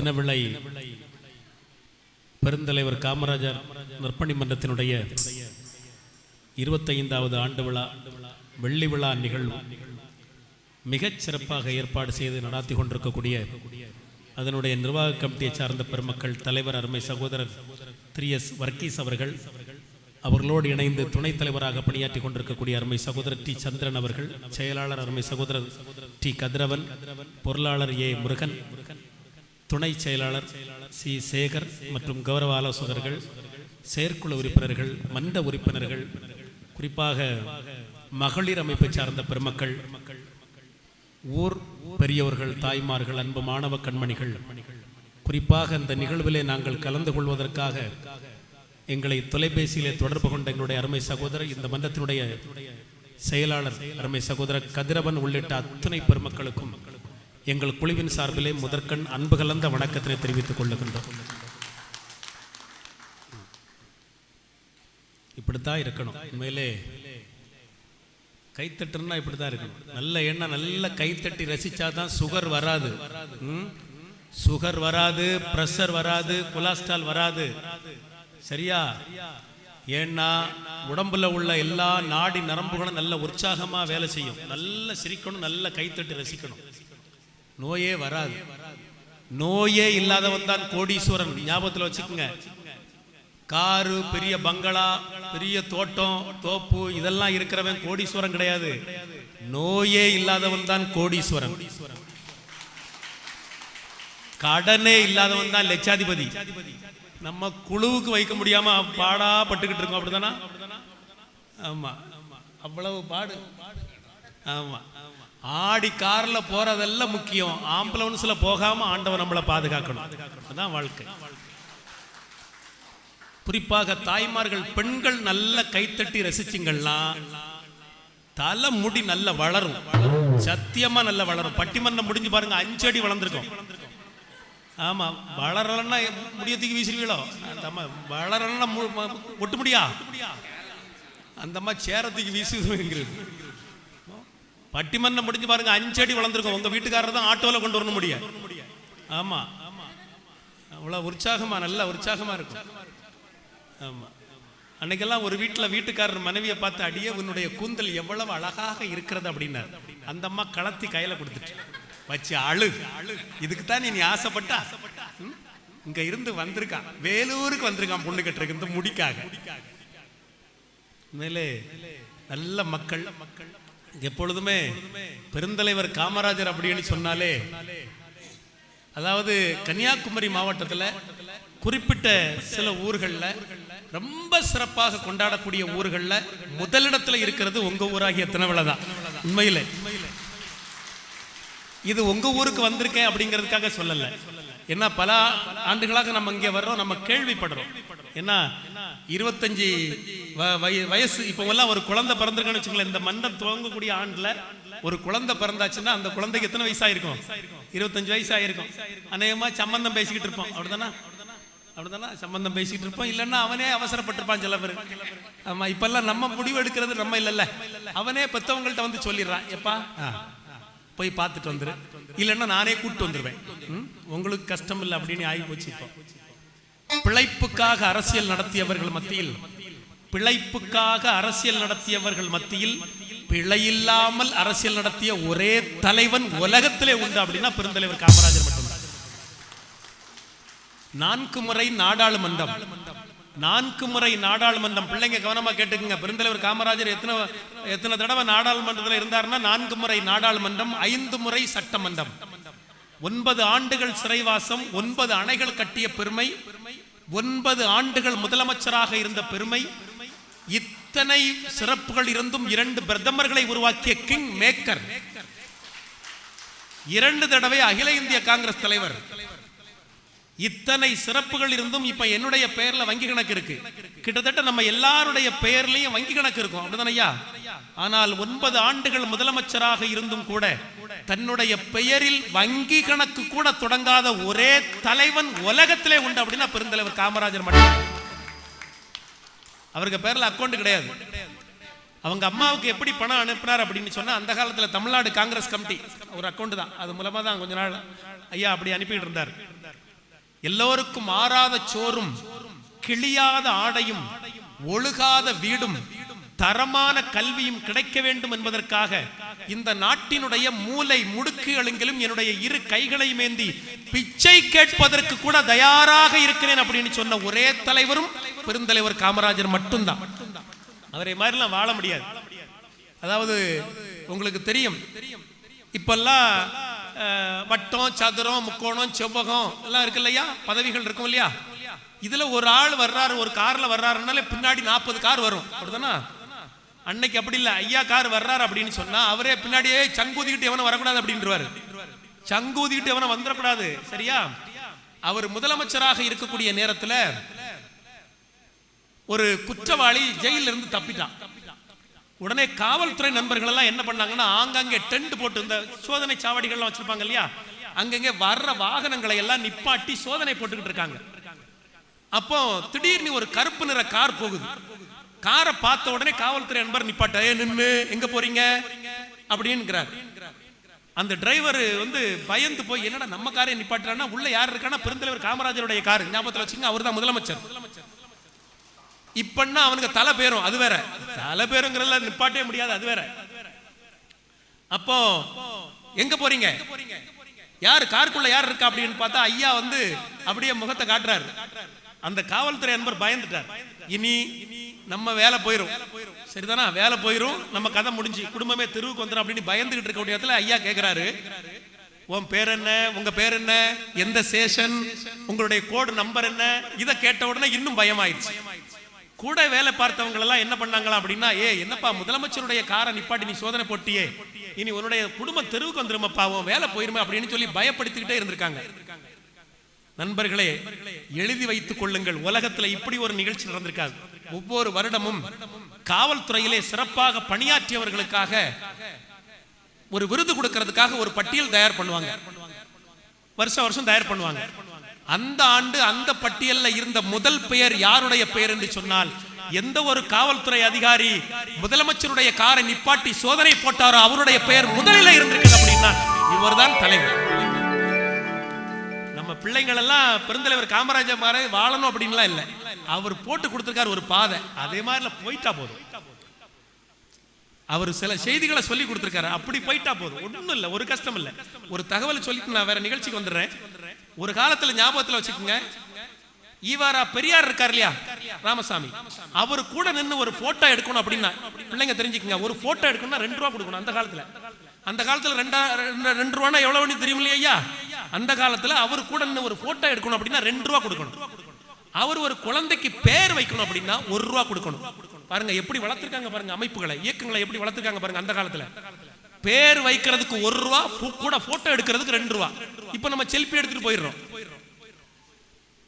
தினவிழை பெருந்தலைவர் காமராஜர் நற்பணி மன்றத்தினுடைய 25வது ஆண்டு விழா வெள்ளி விழா நிகழ்வு மிகச் சிறப்பாக ஏற்பாடு செய்து நடாத்தி கொண்டிருக்கக்கூடிய அதனுடைய நிர்வாக கமிட்டியை சார்ந்த பெருமக்கள், தலைவர் அருமை சகோதரர் திரு வர்கீஸ் அவர்கள், அவர்களோடு இணைந்து துணைத் தலைவராக பணியாற்றி கொண்டிருக்கக்கூடிய அருமை சகோதரர் டி சந்திரன் அவர்கள், செயலாளர் அருமை சகோதரர் டி கதிரவன், பொருளாளர் ஏ முருகன், துணை செயலாளர் சி சேகர் மற்றும் கௌரவ ஆலோசகர்கள், செயற்குழு உறுப்பினர்கள், மன்ற உறுப்பினர்கள், குறிப்பாக மகளிர் அமைப்பை சார்ந்த பெருமக்கள், ஊர் பெரியவர்கள், தாய்மார்கள், அன்பு மாணவ கண்மணிகள், குறிப்பாக இந்த நிகழ்விலே நாங்கள் கலந்து கொள்வதற்காக எங்களை தொலைபேசியிலே தொடர்பு கொண்ட எங்களுடைய அருமை சகோதரர், இந்த மன்றத்தினுடைய செயலாளர் அருமை சகோதரர் கதிரவன் உள்ளிட்ட அத்தனை பெருமக்களுக்கும் எங்கள் குழுவின் சார்பிலே முதற்கண் அன்பு கலந்த வணக்கத்தினை தெரிவித்துக் கொள்ளுகின்றோம். இப்படித்தான் இருக்கணும். உண்மையிலே கைத்தட்டுன்னா இப்படித்தான் இருக்கணும். நல்ல எண்ணம், நல்ல கைத்தட்டி ரசிச்சாதான் சுகர் வராது, சுகர் வராது, பிரஷர் வராது, கொலஸ்ட்ரால் வராது. சரியா? ஏன்னா உடம்புல உள்ள எல்லா நாடி நரம்புகளும் நல்ல உற்சாகமா வேலை செய்யும். நல்ல சிரிக்கணும், நல்ல கைத்தட்டி ரசிக்கணும், நோயே வராது. நோயே இல்லாதவன் தான் கோடீஸ்வரன். ஞாபகத்தில் வச்சுக்கோங்க. காரு, பெரிய பங்களா, பெரிய தோட்டம், தோப்பு இதெல்லாம் இருக்கிறவன் கோடீஸ்வரன் கிடையாது. நோயே இல்லாதவன் தான் கோடீஸ்வரன். கடனே இல்லாதவன் தான் லட்சாதிபதி. நம்ம குழுவுக்கு வைக்க முடியாம பாடா பட்டுக்கிட்டு இருக்கோம். அப்படிதானா? ஆமா, அவ்வளவு பாடு. ஆமா, ஆடி கார்ல போறதெல்லாம் முக்கியம். ஆம்புலன்ஸ்ல போகாம ஆண்டவன் நம்மளை பாதுகாக்கணும். அதுதான் வாழ்க்கை. குறிப்பாக தாய்மார்கள், பெண்கள் நல்ல கைத்தட்டி ரசிச்சிங்கன்னா தலை முடி நல்ல வளரும். சத்தியமா நல்ல வளரும். பட்டிமன்றம் முடிஞ்சு பாருங்க, 5 அடி வளர்ந்துருக்கும். ஆமா, வளரலன்னா முடியத்துக்கு வீசிருவீங்களோ? வளரலன்னா ஒட்டு முடியா அந்த மாதிரி சேரத்துக்கு வீசுங்கிறது. பட்டிமன்றம் முடிஞ்சு பாருங்க, 5 அடி வளர்ந்துருக்கும். உங்க வீட்டுக்காரர் தான் ஆட்டோல கொண்டு வரணும் முடியும். ஆமா, அவ்வளவு உற்சாகமா, நல்ல உற்சாகமா இருக்கும். ஆமா, அன்னைக்கெல்லாம் ஒரு வீட்டுக்காரர் மனைவியை பார்த்து, அடியே உன்னுடைய கூந்தல் எவ்வளவு அழகாக இருக்கிறது அப்படின்னார். அந்த அம்மா களத்தி கையில கொடுத்துட்டு வச்சு அழு, இதுக்கு தான் நீ ஆசைப்பட்டா? இங்க இருந்து வந்திருக்கான், வேலூருக்கு வந்திருக்கான் பொண்ணு கட்டுறதுக்கு இந்த முடிக்காக. மேலே நல்ல மக்கள். எப்பொழுதுமே பெருந்தலைவர் காமராஜர் அப்படின்னு சொன்னாலே, அதாவது கன்னியாகுமரி மாவட்டத்தில் குறிப்பிட்ட சில ஊர்கள்ல ரொம்ப சிறப்பாக கொண்டாடக்கூடிய ஊர்கள்ல முதலிடத்துல இருக்கிறது உங்க ஊராகிய தினவிழா தான். உண்மையிலே இது உங்க ஊருக்கு வந்திருக்கேன் அப்படிங்கிறதுக்காக சொல்லல. ஏன்னா பல ஆண்டுகளாக நம்ம இங்கே வர்றோம், நம்ம கேள்விப்படுறோம். ஏன்னா 25 வயசு இப்போ எல்லாம் ஒரு குழந்தை பிறந்திருக்குன்னு வச்சுங்களேன். இந்த மன்றம் துவங்கக்கூடிய ஆண்டுல ஒரு குழந்தை பிறந்தாச்சுன்னா அந்த குழந்தைக்கு எத்தனை வயசாயிருக்கும்? 25 வயசு ஆயிருக்கும். அநேகமா சம்பந்தம் பேசிக்கிட்டு இருப்போம். அப்படிதானா? சம்பந்தம் பேசிட்டு இருப்போம். இல்லைன்னா அவனே அவசரப்பட்டிருப்பான் சில பேர். ஆமா, இப்பெல்லாம் நம்ம முடிவு எடுக்கிறது நம்ம இல்லைல்ல, அவனே பெத்தவங்கள்ட்ட வந்து சொல்லிடுறான், எப்பா போய் பார்த்துட்டு வந்துரு, இல்லைன்னா நானே கூப்பிட்டு வந்துருவேன், உங்களுக்கு கஷ்டம் இல்லை அப்படின்னு ஆகி போச்சு. இப்போ பிழைப்புக்காக அரசியல் நடத்தியவர்கள் மத்தியில், பிழைப்புக்காக அரசியல் நடத்தியவர்கள் மத்தியில் பிழையில்லாமல் அரசியல் நடத்திய ஒரே தலைவன் உலகத்திலே உண்டு அப்படின்னா பெருந்தலைவர் காமராஜர் மட்டும்தான். 4 முறை நாடாளுமன்றம், 4 முறை நாடாளுமன்றம். பிள்ளைங்க கவனமா கேட்டுக்குங்க. பெருந்தலைவர் காமராஜர் எத்தனை தடவை நாடாளுமன்றத்தில் இருந்தாருன்னா 4 முறை நாடாளுமன்றம், 5 முறை சட்டமன்றம், 9 ஆண்டுகள் சிறைவாசம், 9 அணைகள் கட்டிய பெருமை, 9 ஆண்டுகள் முதலமைச்சராக இருந்த பெருமை. இத்தனை சிறப்புகள் இருந்தும் 2 பிரதமர்களை உருவாக்கிய கிங் மேக்கர், 2 தடவை அகில இந்திய காங்கிரஸ் தலைவர். இத்தனை சிறப்புகள் இருந்தும் இப்ப என்னுடைய பெயர்ல வங்கி கணக்கு இருக்கு. கிட்டத்தட்ட நம்ம எல்லாருடைய பெயர்லயும் வங்கி கணக்கு இருக்கும். அப்படிதானே ஐயா? ஆனால் 9 ஆண்டுகள் முதலமைச்சராக இருந்தும் கூட தன்னுடைய பெயரில் வங்கி கணக்கு கூட தொடங்காத ஒரே தலைவன் உலகத்திலே உண்டு அப்படின்னா பெருந்தலைவர் காமராஜர் மட்டும். அவருக்கு பேர்ல அக்கௌண்ட் கிடையாது. அவங்க அம்மாவுக்கு எப்படி பணம் அனுப்பினார் அப்படின்னு சொன்னா, அந்த காலத்துல தமிழ்நாடு காங்கிரஸ் கமிட்டி ஒரு அக்கௌண்ட் தான், அது மூலமா தான் கொஞ்ச நாள் ஐயா அப்படி அனுப்பிட்டு இருந்தார். எல்லோருக்கும் ஆறாத சோறும் கிளியாத ஆடையும் ஒழுகாத வீடும் தரமான கல்வியும் கிடைக்க வேண்டும் என்பதற்காக இந்த நாட்டினுடைய மூலை முடுக்குகளிலும் என்னுடைய இரு கைகளையும் ஏந்தி பிச்சை கேட்பதற்கு கூட தயாராக இருக்கிறேன் அப்படின்னு சொன்ன ஒரே தலைவரும் பெருந்தலைவர் காமராஜர் மட்டும்தான். அவரை மாதிரிலாம் வாழ முடியாது. அதாவது உங்களுக்கு தெரியும், இப்பெல்லாம் வட்டம், சதுரம், முக்கோணம், செவ்வகம் எல்லாம் இருக்கு இல்லையா, பதவிகள் இருக்கும் இல்லையா. இதுல ஒரு ஆள் வர்றாரு, ஒரு கார்ல வர்றாருனாலே பின்னாடி 40 கார் வரும், அப்படிதானா? அன்னைக்கு அப்படி இல்லை. ஐயா கார் வர்றாரு அப்படின்னு சொன்னா அவரே பின்னாடியே சங்கூதிக்கிட்டு எவனும் வரக்கூடாது அப்படின்றாரு. சங்கூதிக்கிட்டு எவனும் வந்துடக்கூடாது, சரியா? அவர் முதலமைச்சராக இருக்கக்கூடிய நேரத்தில் ஒரு குற்றவாளி ஜெயில இருந்து தப்பிட்டான். உடனே காவல்துறை நண்பர்கள் எல்லாம் என்ன பண்ணாங்கன்னா, ஆங்காங்கே டென்ட் போட்டு இந்த சோதனை சாவடிகள்லாம் வச்சிருப்பாங்க இல்லையா, அங்கங்கே வர்ற வாகனங்களை எல்லாம் நிப்பாட்டி சோதனை போட்டுக்கிட்டு இருக்காங்க. அப்போ திடீர்னு ஒரு கருப்பு நிற கார் போகுது. காரை பார்த்த உடனே காவல்துறை நண்பர் நிப்பாட்ட, நின்னு எங்க போறீங்க அப்படின்னுங்கிறார். அந்த டிரைவர் பயந்து போய், என்னடா நம்ம காரை நிப்பாட்டுறான்னா, உள்ள யார் இருக்கானா, பெருந்தலைவர் காமராஜருடைய கார், ஞாபகத்தில் வச்சுங்க, அவர் தான் முதலமைச்சர். இப்பன்னா அவனுக்கு தலை பேரும், அது வேற. தலை பேருங்கிறதுல நிப்பாட்டே முடியாது, அது வேற. அப்போ எங்க போறீங்க, யார் காருக்குள்ள யார் இருக்கா அப்படின்னு பார்த்தா ஐயா அப்படியே முகத்தை காட்டுறாரு. அந்த காவல்துறை நண்பர் பயந்துட்டார். இனி நம்ம வேலை போயிரும், சரிதானா? வேலை போயிரும், நம்ம கதை முடிஞ்சு குடும்பமே தெருவுக்கு வந்துடும் அப்படின்னு பயந்துகிட்டு இருக்க இடத்துல ஐயா கேட்கிறாரு, உன் பேர் என்ன, உங்க பேர் என்ன, எந்த ஸ்டேஷன், உங்களுடைய கோடு நம்பர் என்ன? இதை கேட்ட உடனே இன்னும் பயமாயிடுச்சு. கூட வேலை பார்த்தவங்க எல்லாம் என்ன பண்ணாங்களா அப்படின்னா, என்னப்பா முதலமைச்சருடைய காரை நிப்பாட்டி நீ சோதனை போட்டியே, இனி உன்னுடைய குடும்ப தெருவுக்கு வந்துருமப்பா, உன் வேலை போயிருமே அப்படின்னு சொல்லி பயப்படுத்திக்கிட்டே இருந்திருக்காங்க. நண்பர்களே, எழுதி வைத்துக் கொள்ளுங்கள், உலகத்துல இப்படி ஒரு நிகழ்ச்சி நடந்திருக்காது. ஒவ்வொரு வருடமும் காவல்துறையிலே சிறப்பாக பணியாற்றியவர்களுக்காக ஒரு விருது கொடுக்கிறதுக்காக ஒரு பட்டியல் தயார் பண்ணுவாங்க, வருஷம் தயார் பண்ணுவாங்க. அந்த ஆண்டு அந்த பட்டியலில் இருந்த முதல் பெயர் யாருடைய பெயர் என்று சொன்னால், எந்த ஒரு காவல்துறை அதிகாரி முதலமைச்சருடைய காரை நிப்பாட்டி சோதனை போட்டாரோ அவருடைய பெயர் முதலில் இருந்திருக்கு அப்படின்னா இவர்தான் தலைவர். நம்ம பிள்ளைங்கள் எல்லாம் பெருந்தலைவர் காமராஜர் மாதிரி வாழணும் அப்படின்லாம் இல்லை, அவர் போட்டு கொடுத்திருக்காரு ஒரு பாதை, அதே மாதிரி போயிட்டா போதும். அவர் சில செய்திகளை சொல்லி கொடுத்திருக்காரு, அப்படி போயிட்டா போதும், ஒன்றும் இல்லை, ஒரு கஷ்டம் இல்லை. ஒரு தகவல் சொல்லிட்டு நான் வேற நிகழ்ச்சிக்கு வந்துடுறேன். ஒரு காலத்துல ஞாபகத்துல வச்சுக்கோங்க, ஈவாரா பெரியார் இருக்கார் இல்லையா, ராமசாமி, அவர் கூட நின்று ஒரு போட்டோ எடுக்கணும் அப்படின்னா, பிள்ளைங்க தெரிஞ்சுக்கங்க, ஒரு போட்டோ எடுக்கணும்னா 2 ரூபா கொடுக்கணும். அந்த காலத்துல 2 ரூபானா எவ்வளவு தெரியும் இல்லையா? அந்த காலத்துல அவர் கூட நின்று ஒரு போட்டோ எடுக்கணும் அப்படின்னா 2 ரூபா கொடுக்கணும். அவர் ஒரு குழந்தைக்கு பேர் வைக்கணும் அப்படின்னா 1 ரூபா கொடுக்கணும். பாருங்க எப்படி வளர்த்திருக்காங்க, பாருங்க அமைப்புகளை, இயக்கங்களை எப்படி வளர்த்திருக்காங்க பாருங்க. அந்த காலத்துல பேர் வைக்கிறதுக்கு 1 ரூபா, கூட போட்டோ எடுக்கிறதுக்கு 2 ரூபா. இப்ப நம்ம செல்ஃபி எடுத்துட்டு போயிடுறோம்.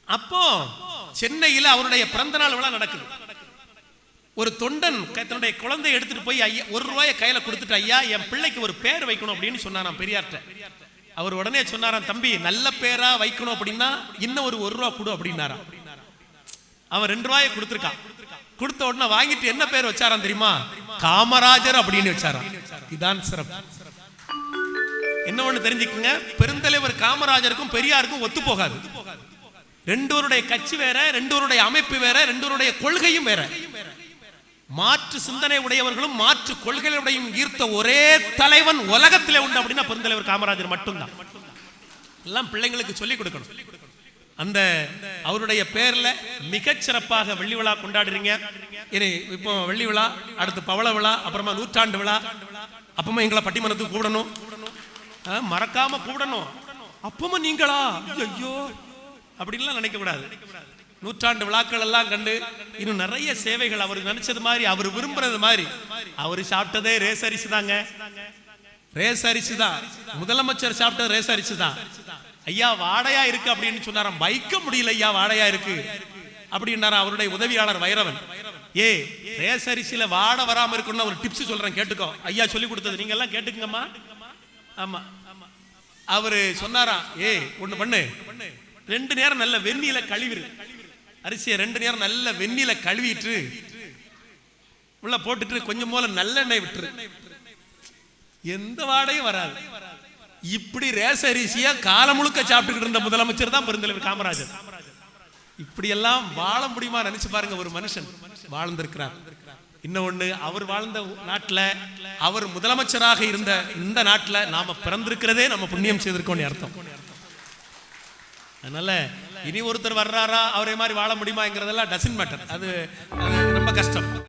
அப்போ சென்னையில அவருடைய பிறந்த நாள் விழா நடக்குது. ஒரு தொண்டன் தன்னுடைய குழந்தையை எடுத்துட்டு போய் 1 ரூபாயை கையில கொடுத்துட்டு, ஐயா என் பிள்ளைக்கு ஒரு பேர் வைக்கணும் அப்படின்னு சொன்னாராம் பெரியார்ட்ட. அவர் உடனே சொன்னாராம், தம்பி நல்ல பேரா வைக்கணும் அப்படின்னா இன்னும் ஒரு 1 ரூபா கொடு அப்படின்னாராம். அவன் 2 ரூபாயை கொடுத்துருக்கான். கொடுத்த உடனே வாங்கிட்டு என்ன பேர் வச்சாராம் தெரியுமா? காமராஜர் அப்படின்னு வச்சாராம். இதான் சிறப்பு. என்ன ஒண்ணு தெரிஞ்சுக்குங்க, பெருந்தலைவர் காமராஜருக்கும் பெரியாருக்கும் ஒத்து போகாது. 2 கட்சி வேற, 2 அமைப்பு வேற, 2 கொள்கையும் வேற. மாற்று சிந்தனை உடையவர்களும் மாற்று கொள்கையுடையும் ஈர்த்த ஒரே தலைவன் உலகத்திலே உண்டு அப்படின்னா பெருந்தலைவர் காமராஜர் மட்டும்தான். எல்லாம் பிள்ளைங்களுக்கு சொல்லிக் கொடுக்கணும். அந்த அவருடைய பேர்ல மிகச்சிறப்பாக வெள்ளி விழா கொண்டாடுறீங்க. இப்போ வெள்ளி விழா, அடுத்து பவள விழா, அப்புறமா 100ஆண்டு விழா. அப்பமா எங்களை பட்டிமன்றத்துக்கு கூடணும், மறக்காம கூடணும். அப்பமா நீங்களா ஐயோ அப்படின்லாம் நினைக்க கூடாது. 100ஆண்டு விழாக்கள் எல்லாம் கண்டு இன்னும் நிறைய சேவைகள் அவர் நினைச்சது மாதிரி, அவர் விரும்புறது மாதிரி. அவர் சாப்பிட்டதே ரேஸ் அரிசி தாங்க, ரேஸ் அரிசி தான். முதலமைச்சர் சாப்பிட்டது ரேஸ் அரிசி தான். ஐயா வாடையா இருக்கு அப்படின்னு சொன்னாராம். வைக்க முடியல ஐயா, வாடையா இருக்கு அப்படின்னாரா அவருடைய உதவியாளர் வைரவன். ரேஸ் அரிசியில வாடை வராம இருக்குன்னு ஒரு டிப்ஸ் சொல்றேன், கேட்டுக்கோ. ஐயா சொல்லி கொடுத்தது, நீங்க எல்லாம் கேட்டுக்கங்கம்மா. ஆமா, அவரு சொன்னாராம், ஒண்ணு பண்ணு, 2 நேரம் நல்ல வெந்நீல கழுவிரு, அரிசியை 2 நேரம் நல்ல வெந்நீல கழுவிட்டு உள்ள போட்டுட்டு கொஞ்சம் போல நல்லெண்ணெய் விட்டுரு, எந்த வாடையும் வராது. இப்படி ரேசரிசியா காலம் முழுக்க சாப்பிட்டுக்கிட்டு இருந்த முதலமைச்சர் தான் பெருந்தலைவர் காமராஜர். இப்படி எல்லாம் வாழ முடியுமா நினைச்சு பாருங்க. ஒரு மனுஷன் வாழ்ந்திருக்கிறார். இன்னொன்னு, அவர் வாழ்ந்த நாட்டுல, அவர் முதலமைச்சராக இருந்த இந்த நாட்டுல நாம பிறந்திருக்கிறதே நம்ம புண்ணியம் செய்திருக்கோம்னு அர்த்தம். அதனால இனி ஒருத்தர் வர்றாரா அவரே மாதிரி வாழ முடியுமாங்கிறதெல்லாம் டசன்ட் மேட்டர். அது ரொம்ப கஷ்டம்.